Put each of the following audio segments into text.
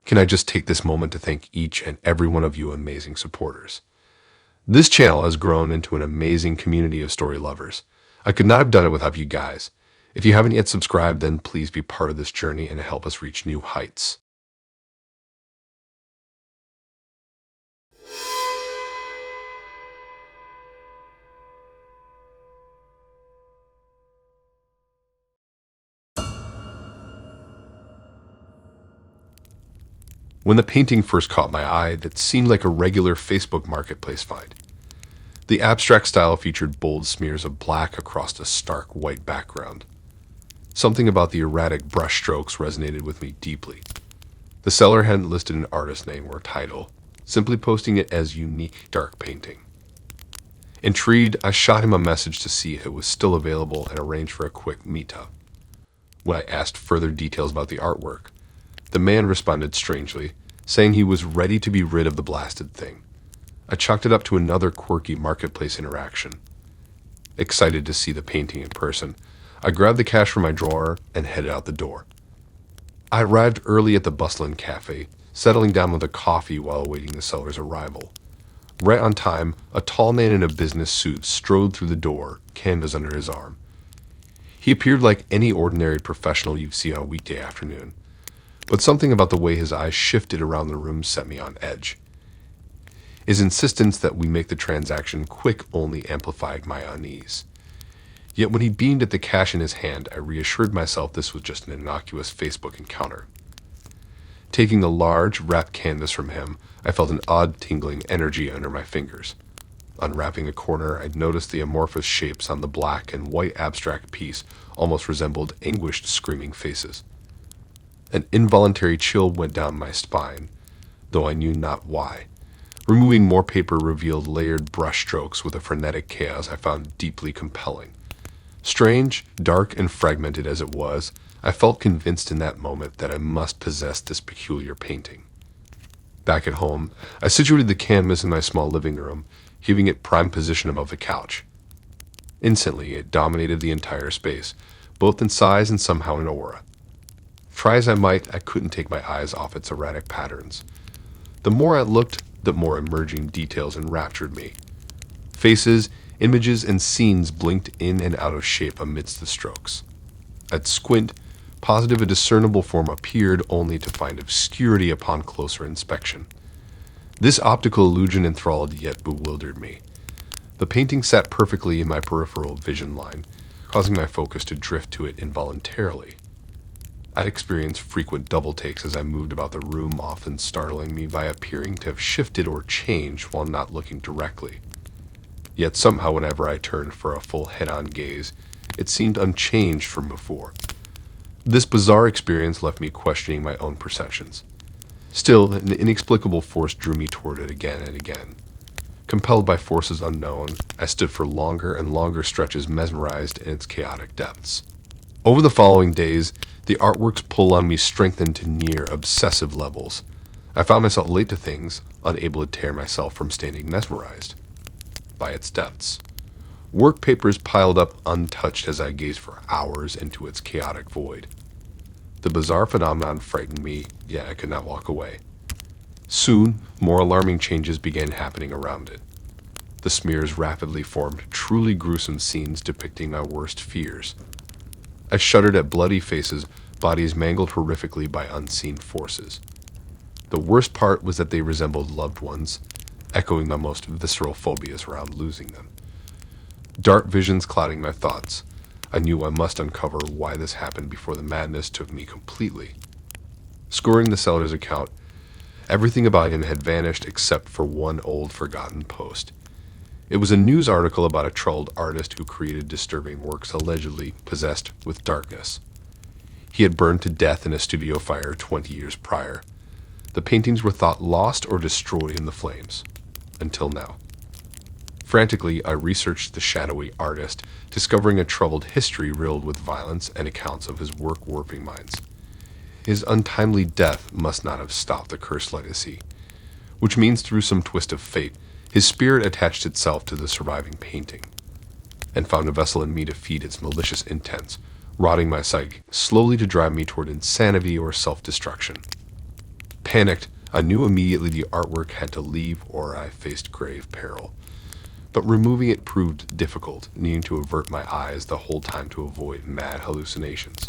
can I just take this moment to thank each and every one of you amazing supporters. This channel has grown into an amazing community of story lovers. I could not have done it without you guys. If you haven't yet subscribed, then please be part of this journey and help us reach new heights. When the painting first caught my eye, that seemed like a regular Facebook Marketplace find. The abstract style featured bold smears of black across a stark white background. Something about the erratic brushstrokes resonated with me deeply. The seller hadn't listed an artist name or title, simply posting it as unique dark painting. Intrigued, I shot him a message to see if it was still available and arranged for a quick meetup. When I asked further details about the artwork, the man responded strangely, saying he was ready to be rid of the blasted thing. I chalked it up to another quirky marketplace interaction. Excited to see the painting in person, I grabbed the cash from my drawer and headed out the door. I arrived early at the bustling cafe, settling down with a coffee while awaiting the seller's arrival. Right on time, a tall man in a business suit strode through the door, canvas under his arm. He appeared like any ordinary professional you'd see on a weekday afternoon, but something about the way his eyes shifted around the room set me on edge. His insistence that we make the transaction quick only amplified my unease. Yet when he beamed at the cash in his hand, I reassured myself this was just an innocuous Facebook encounter. Taking the large, wrapped canvas from him, I felt an odd tingling energy under my fingers. Unwrapping the corner, I noticed the amorphous shapes on the black and white abstract piece almost resembled anguished, screaming faces. An involuntary chill went down my spine, though I knew not why. Removing more paper revealed layered brushstrokes with a frenetic chaos I found deeply compelling. Strange, dark, and fragmented as it was, I felt convinced in that moment that I must possess this peculiar painting. Back at home, I situated the canvas in my small living room, giving it prime position above the couch. Instantly, it dominated the entire space, both in size and somehow in aura. Try as I might, I couldn't take my eyes off its erratic patterns. The more I looked, the more emerging details enraptured me. Faces, images, and scenes blinked in and out of shape amidst the strokes. I'd squint, positive a discernible form appeared, only to find obscurity upon closer inspection. This optical illusion enthralled yet bewildered me. The painting sat perfectly in my peripheral vision line, causing my focus to drift to it involuntarily. I'd experienced frequent double takes as I moved about the room, often startling me by appearing to have shifted or changed while not looking directly. Yet somehow whenever I turned for a full head-on gaze, it seemed unchanged from before. This bizarre experience left me questioning my own perceptions. Still, an inexplicable force drew me toward it again and again. Compelled by forces unknown, I stood for longer and longer stretches, mesmerized in its chaotic depths. Over the following days, the artwork's pull on me strengthened to near obsessive levels. I found myself late to things, unable to tear myself from standing mesmerized by its depths. Work papers piled up untouched as I gazed for hours into its chaotic void. The bizarre phenomenon frightened me, yet I could not walk away. Soon, more alarming changes began happening around it. The smears rapidly formed truly gruesome scenes depicting my worst fears. I shuddered at bloody faces, bodies mangled horrifically by unseen forces. The worst part was that they resembled loved ones, echoing my most visceral phobias around losing them. Dark visions clouding my thoughts, I knew I must uncover why this happened before the madness took me completely. Scoring the seller's account, everything about him had vanished except for one old forgotten post. It was a news article about a troubled artist who created disturbing works allegedly possessed with darkness. He had burned to death in a studio fire 20 years prior. The paintings were thought lost or destroyed in the flames. Until now. Frantically, I researched the shadowy artist, discovering a troubled history riddled with violence and accounts of his work warping minds. His untimely death must not have stopped the cursed legacy, which means through some twist of fate, his spirit attached itself to the surviving painting, and found a vessel in me to feed its malicious intents, rotting my psyche slowly to drive me toward insanity or self-destruction. Panicked, I knew immediately the artwork had to leave or I faced grave peril. But removing it proved difficult, needing to avert my eyes the whole time to avoid mad hallucinations.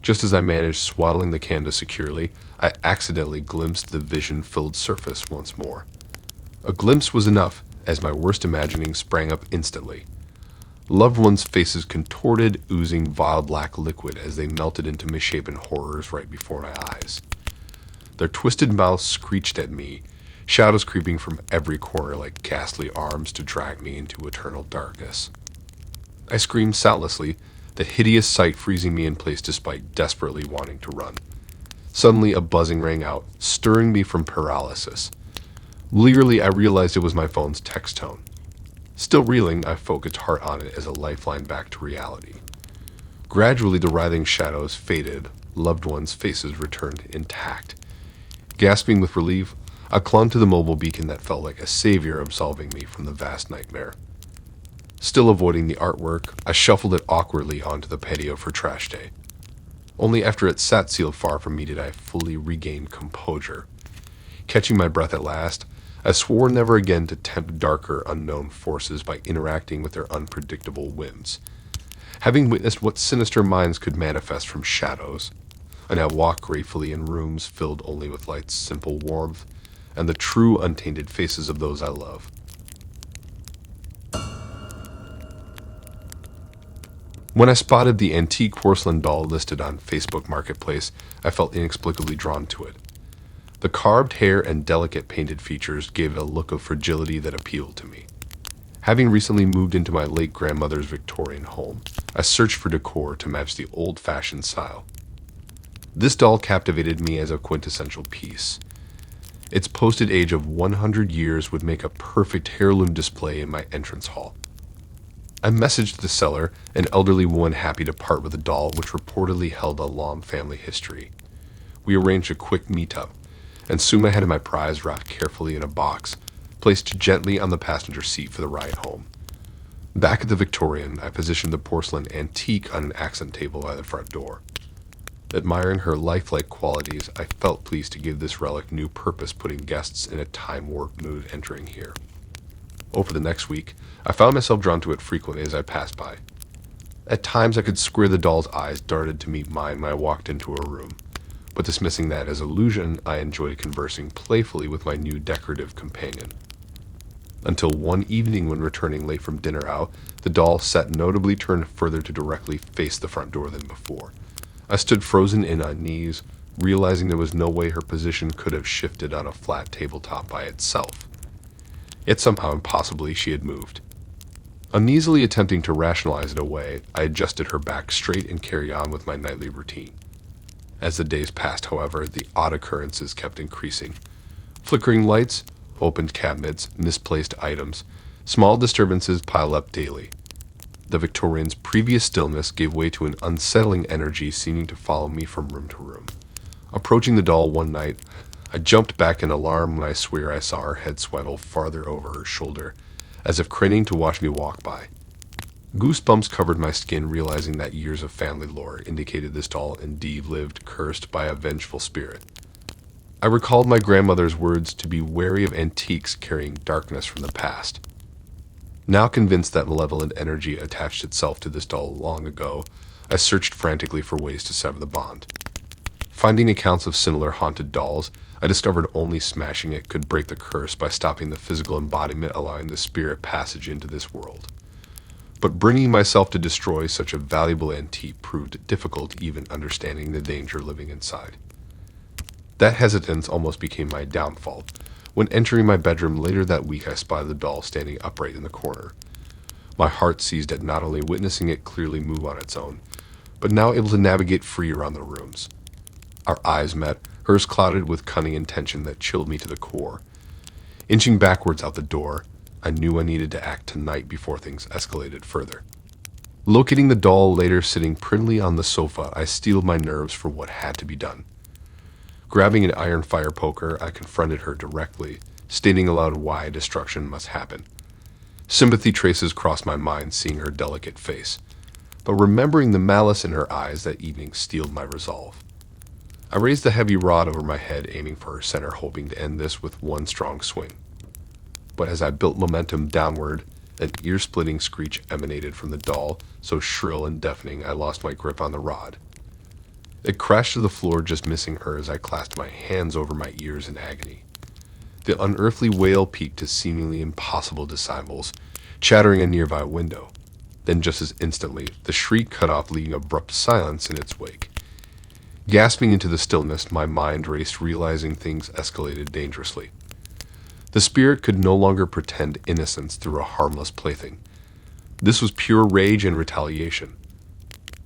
Just as I managed swaddling the canvas securely, I accidentally glimpsed the vision-filled surface once more. A glimpse was enough, as my worst imaginings sprang up instantly. Loved ones' faces contorted, oozing vile black liquid as they melted into misshapen horrors right before my eyes. Their twisted mouths screeched at me, shadows creeping from every corner like ghastly arms to drag me into eternal darkness. I screamed soundlessly, the hideous sight freezing me in place despite desperately wanting to run. Suddenly a buzzing rang out, stirring me from paralysis. Leerily, I realized it was my phone's text tone. Still reeling, I focused hard on it as a lifeline back to reality. Gradually, the writhing shadows faded, loved ones' faces returned intact. Gasping with relief, I clung to the mobile beacon that felt like a savior absolving me from the vast nightmare. Still avoiding the artwork, I shuffled it awkwardly onto the patio for trash day. Only after it sat sealed far from me did I fully regain composure. Catching my breath at last, I swore never again to tempt darker, unknown forces by interacting with their unpredictable whims. Having witnessed what sinister minds could manifest from shadows, I now walk gratefully in rooms filled only with light's simple warmth and the true untainted faces of those I love. When I spotted the antique porcelain doll listed on Facebook Marketplace, I felt inexplicably drawn to it. The carved hair and delicate painted features gave it a look of fragility that appealed to me. Having recently moved into my late grandmother's Victorian home, I searched for decor to match the old-fashioned style. This doll captivated me as a quintessential piece. Its posted age of 100 years would make a perfect heirloom display in my entrance hall. I messaged the seller, an elderly woman happy to part with a doll which reportedly held a long family history. We arranged a quick meetup, and soon I had my prize wrapped carefully in a box, placed gently on the passenger seat for the ride home. Back at the Victorian, I positioned the porcelain antique on an accent table by the front door. Admiring her lifelike qualities, I felt pleased to give this relic new purpose, putting guests in a time-warped mood entering here. Over the next week, I found myself drawn to it frequently as I passed by. At times I could square the doll's eyes darted to meet mine when I walked into a room, but dismissing that as illusion, I enjoyed conversing playfully with my new decorative companion. Until one evening when returning late from dinner out, the doll sat notably turned further to directly face the front door than before. I stood frozen in on knees, realizing there was no way her position could have shifted on a flat tabletop by itself. Yet somehow impossibly she had moved. Uneasily attempting to rationalize it away, I adjusted her back straight and carried on with my nightly routine. As the days passed, however, the odd occurrences kept increasing. Flickering lights, opened cabinets, misplaced items, small disturbances piled up daily. The Victorian's previous stillness gave way to an unsettling energy seeming to follow me from room to room. Approaching the doll one night, I jumped back in alarm when I swear I saw her head swaddle farther over her shoulder, as if craning to watch me walk by. Goosebumps covered my skin, realizing that years of family lore indicated this doll indeed lived cursed by a vengeful spirit. I recalled my grandmother's words to be wary of antiques carrying darkness from the past. Now convinced that malevolent energy attached itself to this doll long ago, I searched frantically for ways to sever the bond. Finding accounts of similar haunted dolls, I discovered only smashing it could break the curse by stopping the physical embodiment, allowing the spirit passage into this world. But bringing myself to destroy such a valuable antique proved difficult, even understanding the danger living inside. That hesitance almost became my downfall. When entering my bedroom later that week, I spotted the doll standing upright in the corner. My heart seized at not only witnessing it clearly move on its own, but now able to navigate free around the rooms. Our eyes met, hers clouded with cunning intention that chilled me to the core. Inching backwards out the door, I knew I needed to act tonight before things escalated further. Locating the doll later sitting prettily on the sofa, I steeled my nerves for what had to be done. Grabbing an iron fire poker, I confronted her directly, stating aloud why destruction must happen. Sympathy traces crossed my mind seeing her delicate face, but remembering the malice in her eyes that evening steeled my resolve. I raised the heavy rod over my head, aiming for her center, hoping to end this with one strong swing. But as I built momentum downward, an ear-splitting screech emanated from the doll, so shrill and deafening I lost my grip on the rod. It crashed to the floor, just missing her as I clasped my hands over my ears in agony. The unearthly wail peaked to seemingly impossible decibels, shattering a nearby window. Then just as instantly, the shriek cut off, leaving abrupt silence in its wake. Gasping into the stillness, my mind raced, realizing things escalated dangerously. The spirit could no longer pretend innocence through a harmless plaything. This was pure rage and retaliation.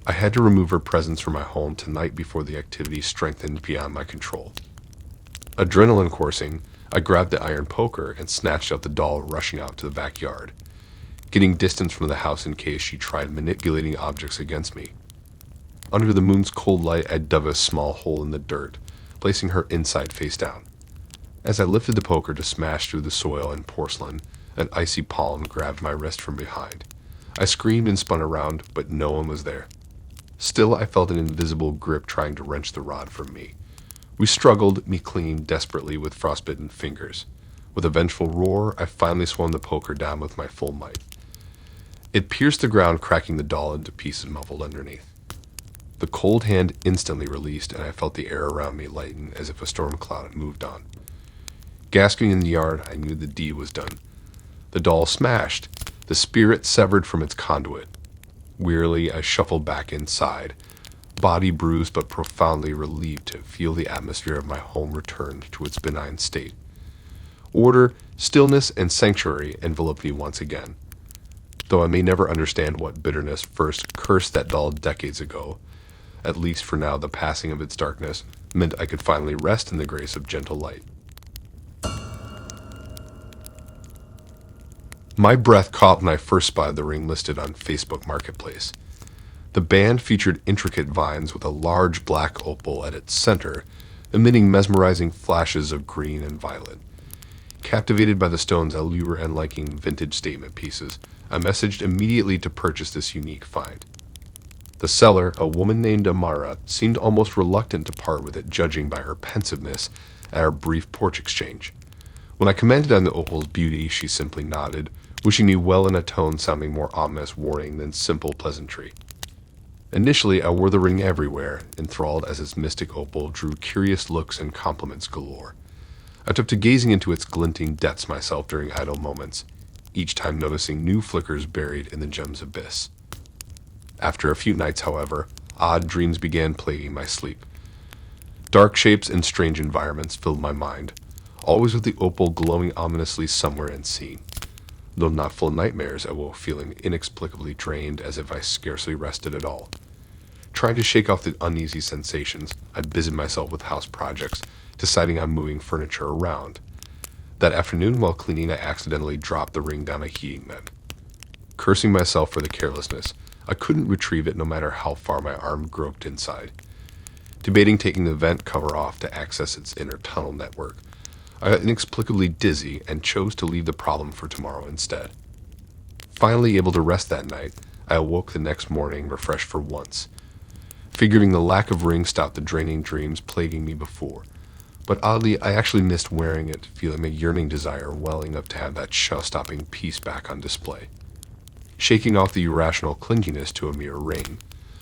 I had to remove her presence from my home tonight before the activity strengthened beyond my control. Adrenaline coursing, I grabbed the iron poker and snatched out the doll, rushing out to the backyard, getting distance from the house in case she tried manipulating objects against me. Under the moon's cold light, I dug a small hole in the dirt, placing her inside face down. As I lifted the poker to smash through the soil and porcelain, an icy palm grabbed my wrist from behind. I screamed and spun around, but no one was there. Still, I felt an invisible grip trying to wrench the rod from me. We struggled, me clinging desperately with frostbitten fingers. With a vengeful roar, I finally swung the poker down with my full might. It pierced the ground, cracking the doll into pieces muffled underneath. The cold hand instantly released, and I felt the air around me lighten as if a storm cloud had moved on. Gasping in the yard, I knew the deed was done. The doll smashed, the spirit severed from its conduit. Wearily, I shuffled back inside, body bruised but profoundly relieved to feel the atmosphere of my home return to its benign state. Order, stillness, and sanctuary enveloped me once again. Though I may never understand what bitterness first cursed that doll decades ago, at least for now the passing of its darkness meant I could finally rest in the grace of gentle light. My breath caught when I first spotted the ring listed on Facebook Marketplace. The band featured intricate vines with a large black opal at its center, emitting mesmerizing flashes of green and violet. Captivated by the stone's allure and liking vintage statement pieces, I messaged immediately to purchase this unique find. The seller, a woman named Amara, seemed almost reluctant to part with it, judging by her pensiveness at our brief porch exchange. When I commented on the opal's beauty, she simply nodded, wishing me well in a tone sounding more ominous warning than simple pleasantry. Initially, I wore the ring everywhere, enthralled as its mystic opal drew curious looks and compliments galore. I took to gazing into its glinting depths myself during idle moments, each time noticing new flickers buried in the gem's abyss. After a few nights, however, odd dreams began plaguing my sleep. Dark shapes and strange environments filled my mind, always with the opal glowing ominously somewhere unseen. Though not full nightmares, I woke feeling inexplicably drained, as if I scarcely rested at all. Trying to shake off the uneasy sensations, I busied myself with house projects, deciding on moving furniture around. That afternoon, while cleaning, I accidentally dropped the ring down a heating vent. Cursing myself for the carelessness, I couldn't retrieve it no matter how far my arm groped inside. Debating taking the vent cover off to access its inner tunnel network, I got inexplicably dizzy and chose to leave the problem for tomorrow instead. Finally able to rest that night, I awoke the next morning refreshed for once. Figuring the lack of ring stopped the draining dreams plaguing me before, but oddly I actually missed wearing it, feeling a yearning desire welling up to have that show-stopping piece back on display. Shaking off the irrational clinginess to a mere ring,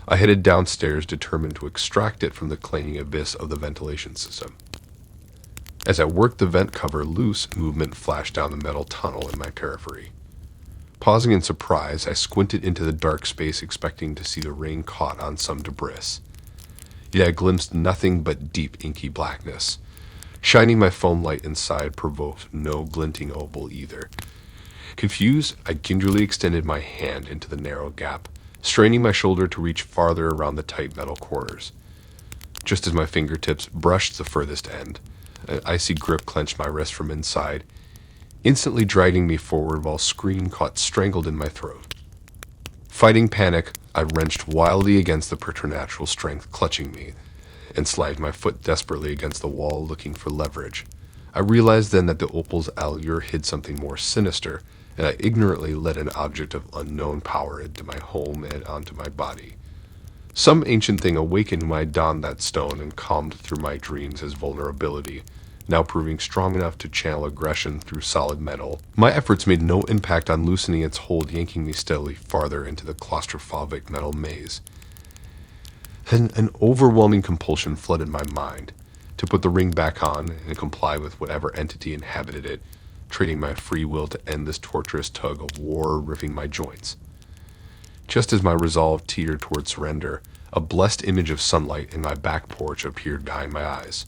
I headed downstairs, determined to extract it from the clanging abyss of the ventilation system. As I worked the vent cover loose, movement flashed down the metal tunnel in my periphery. Pausing in surprise, I squinted into the dark space, expecting to see the ring caught on some debris. Yet I glimpsed nothing but deep inky blackness. Shining my foam light inside provoked no glinting opal either. Confused, I gingerly extended my hand into the narrow gap, straining my shoulder to reach farther around the tight metal corners. Just as my fingertips brushed the furthest end, an icy grip clenched my wrist from inside, instantly dragging me forward while scream caught strangled in my throat. Fighting panic, I wrenched wildly against the preternatural strength clutching me and slid my foot desperately against the wall, looking for leverage. I realized then that the opal's allure hid something more sinister, and I ignorantly let an object of unknown power into my home and onto my body. Some ancient thing awakened when I donned that stone and calmed through my dreams as vulnerability, now proving strong enough to channel aggression through solid metal. My efforts made no impact on loosening its hold, yanking me steadily farther into the claustrophobic metal maze. Then an overwhelming compulsion flooded my mind to put the ring back on and comply with whatever entity inhabited it, trading my free will to end this torturous tug of war ripping my joints. Just as my resolve teetered toward surrender, a blessed image of sunlight in my back porch appeared behind my eyes.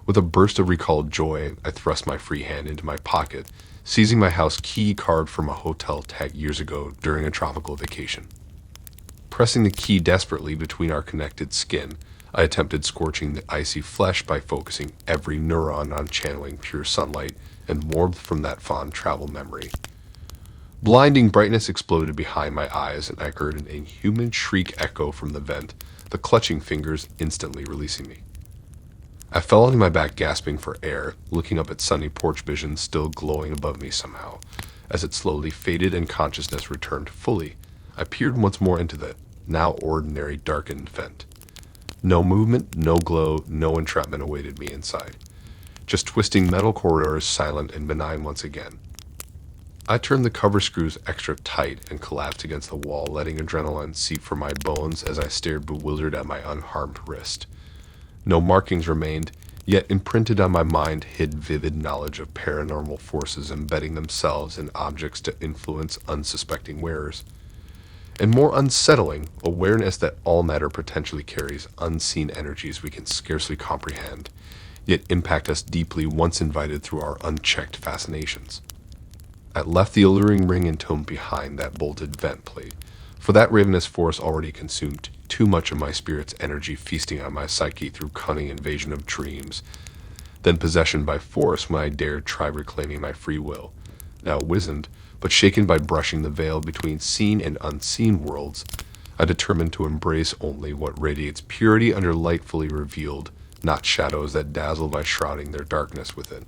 With a burst of recalled joy, I thrust my free hand into my pocket, seizing my house key carved from a hotel tag years ago during a tropical vacation. Pressing the key desperately between our connected skin, I attempted scorching the icy flesh by focusing every neuron on channeling pure sunlight and warmth from that fond travel memory. Blinding brightness exploded behind my eyes, and I heard an inhuman shriek echo from the vent, the clutching fingers instantly releasing me. I fell onto my back, gasping for air, looking up at sunny porch vision still glowing above me somehow. As it slowly faded and consciousness returned fully, I peered once more into the now ordinary darkened vent. No movement, no glow, no entrapment awaited me inside. Just twisting metal corridors, silent and benign once again. I turned the cover screws extra tight and collapsed against the wall, letting adrenaline seep from my bones as I stared bewildered at my unharmed wrist. No markings remained, yet imprinted on my mind hid vivid knowledge of paranormal forces embedding themselves in objects to influence unsuspecting wearers. And more unsettling, awareness that all matter potentially carries unseen energies we can scarcely comprehend, yet impact us deeply once invited through our unchecked fascinations. I left the alluring ring entombed behind that bolted vent plate, for that ravenous force already consumed too much of my spirit's energy, feasting on my psyche through cunning invasion of dreams, then possession by force when I dared try reclaiming my free will, now wizened, but shaken by brushing the veil between seen and unseen worlds. I determined to embrace only what radiates purity under light fully revealed, not shadows that dazzle by shrouding their darkness within.